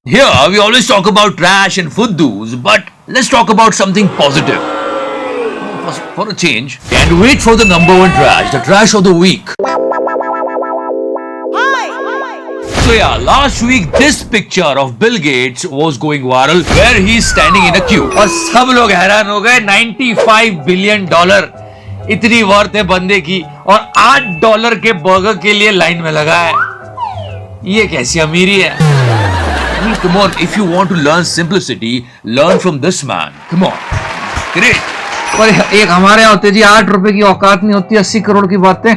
Here we always talk about trash and fuddoos, but let's talk about something positive. For a change, and wait for the number one trash, the trash of the week. So yeah, last week this picture of Bill Gates was going viral where he's standing in a queue. और सब लोग हैरान हो गए, $95 billion इतनी worth है बंदे की, और $8 के बर्गर के लिए लाइन में लगा है. ये कैसी अमीरी है? I mean, come on, if you want to learn simplicity, learn from this man. Come on, great. पर एक हमारे यहाँ होते जी, 8 रुपए की औकात नहीं होती, 80 करोड़ की बातें.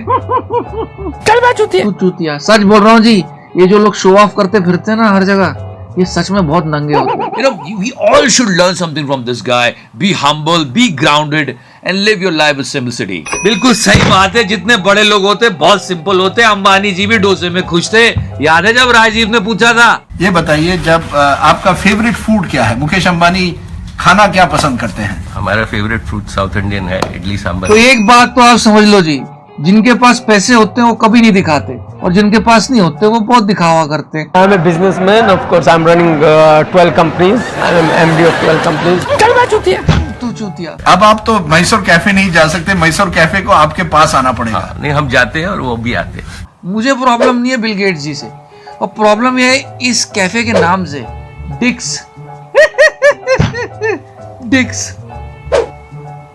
चल मैं चूतिया. चूतिया सच बोल रहा हूँ जी. ये जो लोग शो ऑफ करते फिरते हैं ना हर जगह, ये सच में बहुत नंगे होते हैं. You know, we all should learn something from this guy. Be humble, be grounded, and live your life with simplicity. बिल्कुल सही बात है. जितने बड़े लोग होते बहुत सिंपल होते. अंबानी जी भी डोसे में खुश थे. याद है जब राजीव ने पूछा था? ये बताइए, जब आपका फेवरेट फूड क्या है? मुकेश अंबानी खाना क्या पसंद करते हैं? हमारा फेवरेट फूड साउथ इंडियन है, इडली सांभर. तो एक बात तो आप समझ लो जी, जिनके पास पैसे होते हैं वो कभी नहीं दिखाते, और जिनके पास नहीं होते वो बहुत दिखावा करते हैं. I am a businessman, of course I am running 12 companies, I am MD of 12 companies. चल मैं चूतिया. तू चूतिया. अब आप तो मैसूर कैफे नहीं जा सकते, मैसूर कैफे को आपके पास आना पड़ेगा. हाँ, नहीं हम जाते हैं और वो भी आते हैं. मुझे प्रॉब्लम नहीं है बिल गेट्स जी से, और प्रॉब्लम ये है इस कैफे के नाम से, डिक्स. डिक्स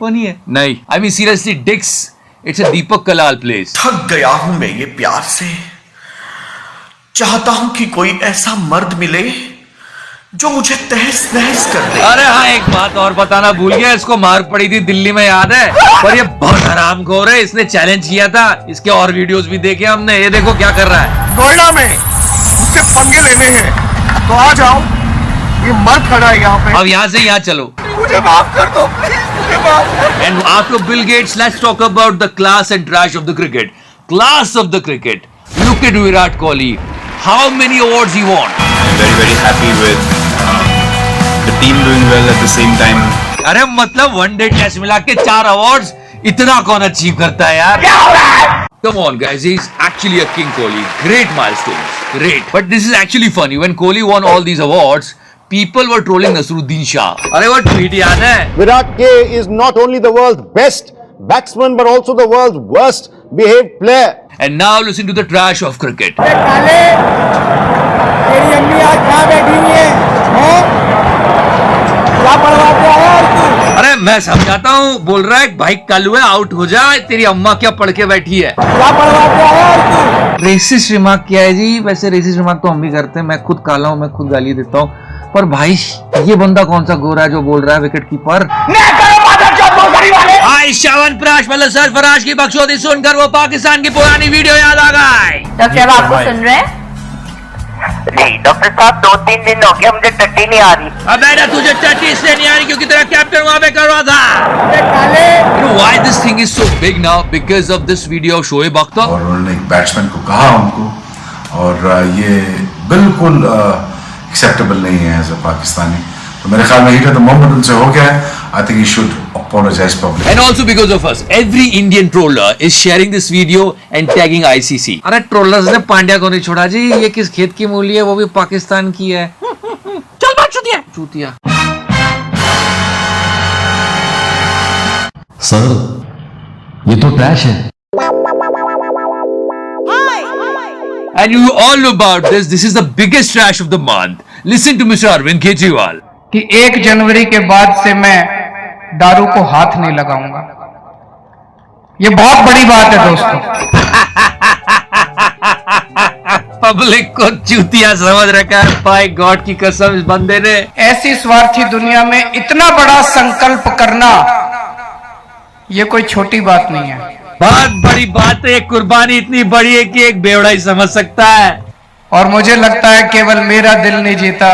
फनी है. नहीं, I mean seriously, Dick's. It's a Deepak Kalal place. थक गया हूं मैं ये प्यार से. चाहता हूं कि कोई ऐसा मर्द मिले जो मुझे तहस नहस कर दे. अरे हाँ, एक बात और बताना भूल गया. इसको मार पड़ी थी दिल्ली में, याद है? पर ये बहुत हरामखोर है. इसने चैलेंज किया था. इसके और वीडियोस भी देखे हमने. ये देखो क्या कर रहा है. नोएडा में मुझसे पंगे लेने हैं तो आ जाओ. ये मर्द खड़ा है यहाँ पे. अब यहाँ से यहाँ चलो. मुझे माफ कर दो प्लीज, मुझे माफ कर दो. And after Bill Gates, let's talk about the class and trash of the cricket. Class of the cricket. Look at Virat Kohli. How many awards he won? I'm very, very happy with the team doing well at the same time. अरे मतलब one day test मिला के 4 awards, इतना कौन achieve करता है यार? Come on guys, he's actually a king Kohli. Great milestones. Great. But this is actually funny. When Kohli won all these awards, people were trolling Nasruddin Shah. अरे वो tweet याद है? Virat K is not only the world's best batsman but also the world's worst behaved player. And now listen to the trash of cricket. अरे मैं समझाता हूँ. बोल रहा है भाई कल हुए आउट हो जाए, तेरी अम्मा क्या पढ़ के बैठी है. रेसिस्ट रिमार्क किया है जी. वैसे रेसिस्ट रिमार्क तो हम भी करते हैं. मैं खुद काला हूँ, मैं खुद गाली देता हूँ, पर भाई ये बंदा कौन सा गोरा है जो बोल रहा है विकेट कीपर. श्रवण प्राश मतलब सरफराज की बकचोदी सुनकर वो पाकिस्तान की पुरानी वीडियो याद आ गई. डॉक्टर आपको सुन रहे हैं? नहीं डॉक्टर साहब, 2-3 दिन हो गया मुझे टट्टी नहीं आ रही. अब बेटा तुझे टट्टी इसलिए नहीं आ रही क्योंकि तेरा कैप्टन वहां पे कर रहा था. You know why this thing is so big now? Because of this video of Shoaib Akhtar. और उन्होंने एक बैट्समैन को कहा उनको, और ये बिल्कुल एक्सेप्टेबल नहीं है एज अ पाकिस्तानी. तो मेरे ख्याल में हीट ऑफ द मोमेंट उनसे हो गया है. I think he should apologize publicly. And also because of us, every Indian troller is sharing this video and tagging ICC. अरे ट्रोलर्स ने पांड्या को नहीं छोड़ा जी. ये किस खेत की मूली है, वो भी पाकिस्तान की है. चल मैं चूतिया. चूतिया. सर ये तो ट्रैश है. And you all know about this. This is the biggest trash of the month. Listen to Mr. Arvind Kejriwal. कि 1 जनवरी के बाद से मैं दारू को हाथ नहीं लगाऊंगा. ये बहुत बड़ी बात है दोस्तों. पब्लिक को चूतिया समझ रखा है. बाय गॉड की कसम, इस बंदे ने. ऐसी स्वार्थी दुनिया में इतना बड़ा संकल्प करना ये कोई छोटी बात नहीं है. बहुत बड़ी बात है. एक कुर्बानी इतनी बड़ी है कि एक बेवड़ा ही समझ सकता है. और मुझे लगता है केवल मेरा दिल नहीं जीता,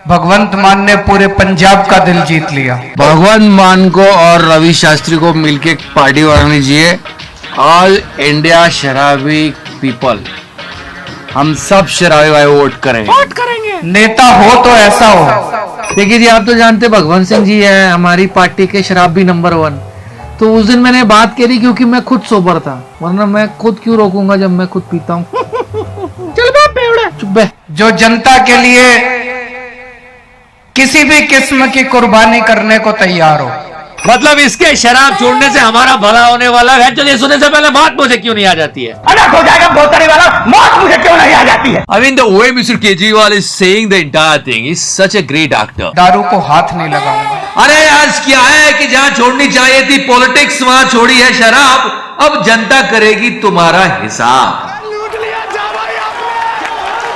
भगवंत मान ने पूरे पंजाब का दिल जीत लिया. भगवंत मान को और रवि शास्त्री को मिलके एक पार्टी बनानी चाहिए. ऑल इंडिया शराबी पीपल, हम सब शराबी भाई वोट करेंगे. नेता हो तो ऐसा हो. देखिए जी, आप तो जानते भगवंत सिंह जी है हमारी पार्टी के शराबी नंबर 1. तो उस दिन मैंने बात करी क्योंकि मैं खुद सोबर था, वरना मैं खुद क्यों रोकूंगा जब मैं खुद पीता हूँ. चल बे बेवड़ा, चुप बे. जो जनता के लिए किसी भी किस्म की कुर्बानी करने को तैयार हो। मतलब इसके शराब छोड़ने से हमारा भला होने वाला है। चलिए सुनने से पहले बात मुझे क्यों नहीं आ जाती है? अनाथ हो जाएगा बोतरी वाला, मौत मुझे क्यों नहीं आ जाती है? I mean the way Mr. Kejriwal is saying the entire thing, he's such a great actor. दारू को हाथ नहीं लगाऊंगा। अरे आज क्या है कि जहां छोड़नी चाहिए थी पॉलिटिक्स, वहां छोड़ी है शराब। अब जनता करेगी तुम्हारा हिसाब।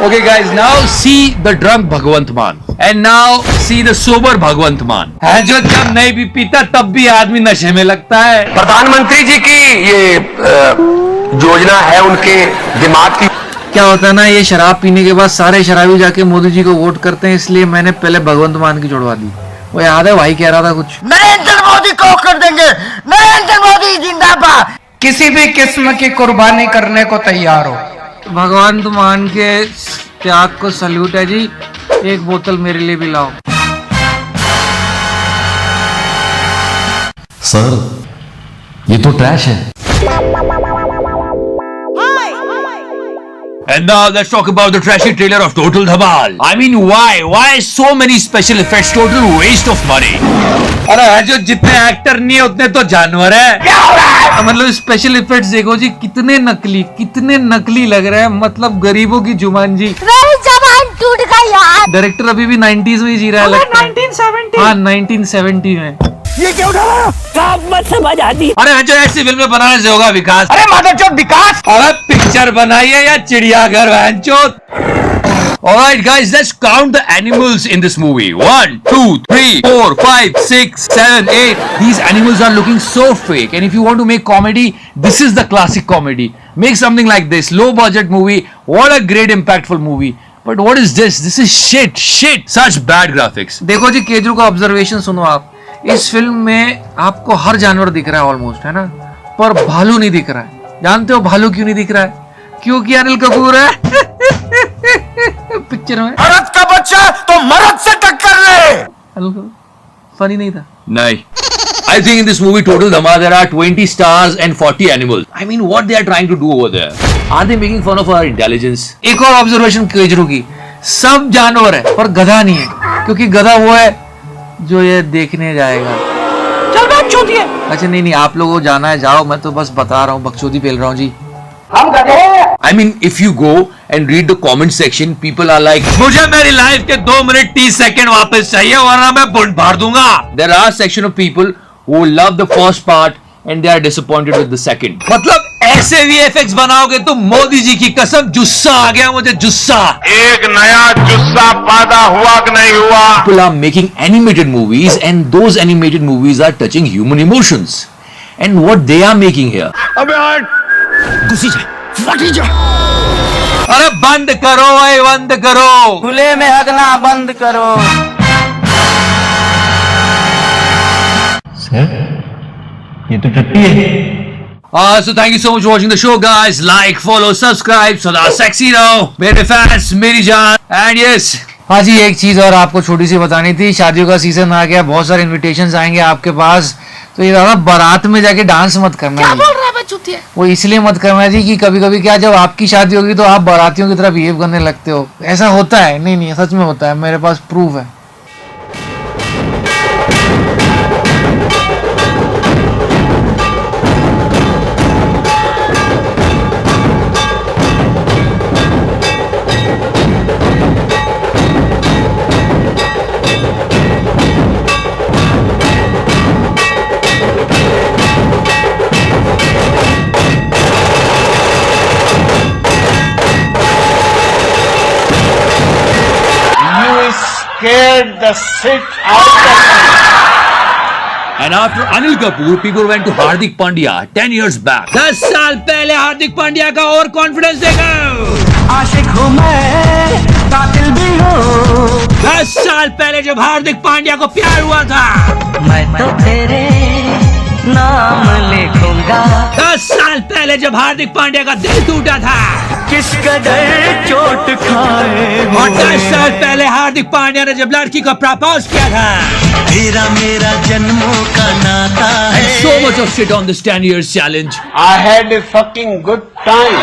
Okay guys, now see the drunk Bhagwant Mann and now see the sober Bhagwant Mann. है जो जब नहीं भी पीता तब भी आदमी नशे में लगता है। प्रधानमंत्री जी की ये योजना है उनके दिमाग की। क्या होता है ना, ये शराब पीने के बाद सारे शराबी जाके मोदी जी को वोट करते हैं, इसलिए मैंने पहले भगवंत मान की जुड़वा दी। वो याद है भाई कह रहा था कुछ, नरेंद्र मोदी को कर देंगे, नरेंद्र मोदी जिंदाबाद। किसी भी किस्म की कुर्बानी करने को तैयार हो। भगवंत मान के त्याग को सल्यूट है जी। एक बोतल मेरे लिए भी लाओ। सर ये तो ट्रैश है। And now let's talk about the trashy trailer of Total Dhamal. I mean, why so many special effects? Total waste of money. अरे जो जितने एक्टर नहीं है उतने तो जानवर है। क्या हो रहा है? मतलब स्पेशल इफेक्ट्स देखो जी, कितने नकली लग रहे हैं। मतलब गरीबों की जुबान जी। जबान टूट गई यार। डायरेक्टर अभी भी 90s में जी रहा है लगता है। 1970। हाँ 1970 में। ये क्या उठा रहा है? आप मत समझ आती। अरे जो ऐसी फिल्में बनाने से होगा विकास। अरे माधव विकास। अरे पिक्चर बनाइए या चिड़ियाघर वहनचोद। Alright guys, let's count the animals in this movie. 1, 2, 3, 4, 5, 6, 7, 8. These animals are looking so fake. And if you want to make comedy, this is the classic comedy. Make something like this. Low budget movie. What a great impactful movie. But what is this? This is shit. Such bad graphics. देखो जी केजरू का observation सुनो आप। इस film में आपको हर जानवर दिख रहा है ऑलमोस्ट, है ना, पर भालू नहीं दिख रहा है। जानते हो भालू क्यों नहीं दिख रहा है? क्योंकि अनिल कपूर है पिक्चर में। मर्द का बच्चा तो मर्द से टक्कर ले। फनी नहीं था? नहीं। I think in this movie Total Dhamal there are 20 stars and 40 animals. I mean what they are trying to do over there? Are they making fun of our intelligence? एक और ऑब्जर्वेशन केजरू की, सब जानवर है पर गधा नहीं है, क्योंकि गधा वो है जो ये देखने जाएगा। चल बात छोटी है। अच्छा नहीं आप लोगों को जाना है जाओ, मैं तो बस बता रहा हूँ, बकचोदी पेल रहा हूँ जी। हम गधे हैं। I mean, if you go and read the comment section, people are like, मुझे मेरी लाइफ के 2 मिनट 30 सेकंड वापस चाहिए वरना मैं बुंड फाड़ दूंगा। There are section of people who love the first part and they are disappointed with the second. मतलब ऐसे VFX बनाओगे तो मोदी जी की कसम जुस्सा आ गया मुझे, जुस्सा। एक नया जुस्सा पैदा हुआ कि नहीं हुआ? People are making animated movies and those animated movies are touching human emotions. And what they are making here? अबे हट, घुसी जा, फटी जा। अरे बंद करो भाई, बंद करो। खुले में हगना बंद करो। ये तो टट्टी है। So thank you so much for watching the show guys. Like, follow, subscribe. सदा सेक्सी रहो मेरे फैंस, मेरी जान। And yes, हाँ जी एक चीज और आपको छोटी सी बतानी थी, शादियों का सीजन आ गया, बहुत सारे इनविटेशंस आएंगे आपके पास, तो ये दादा बारात में जाके डांस मत करना। क्या बोल रहा है बच्चू? वो इसलिए मत करना जी कि कभी कभी क्या, जब आपकी शादी होगी तो आप बारातियों की तरह बिहेव करने लगते हो। ऐसा होता है? नहीं सच में होता है, मेरे पास प्रूफ है। Scared the shit out of me. and after Anil Kapoor, people went to Hardik Pandya 10 years back. 10 साल पहले हार्दिक पांड्या का और कॉन्फिडेंस देखो। आशिक हूँ मैं, कातिल भी हूँ। 10 साल पहले जब हार्दिक पांड्या को प्यार हुआ था, मैं तो तेरे नाम लिखूंगा। 10 साल पहले जब हार्दिक पांड्या का दिल टूटा था, किस कदर चोट खाए। और 10 साल पहले हार्दिक पांड्या ने जब लड़की को प्रपोज किया था। तेरा मेरा जन्मों का नाता है। So much of shit on this 10 years challenge. I had a fucking good time.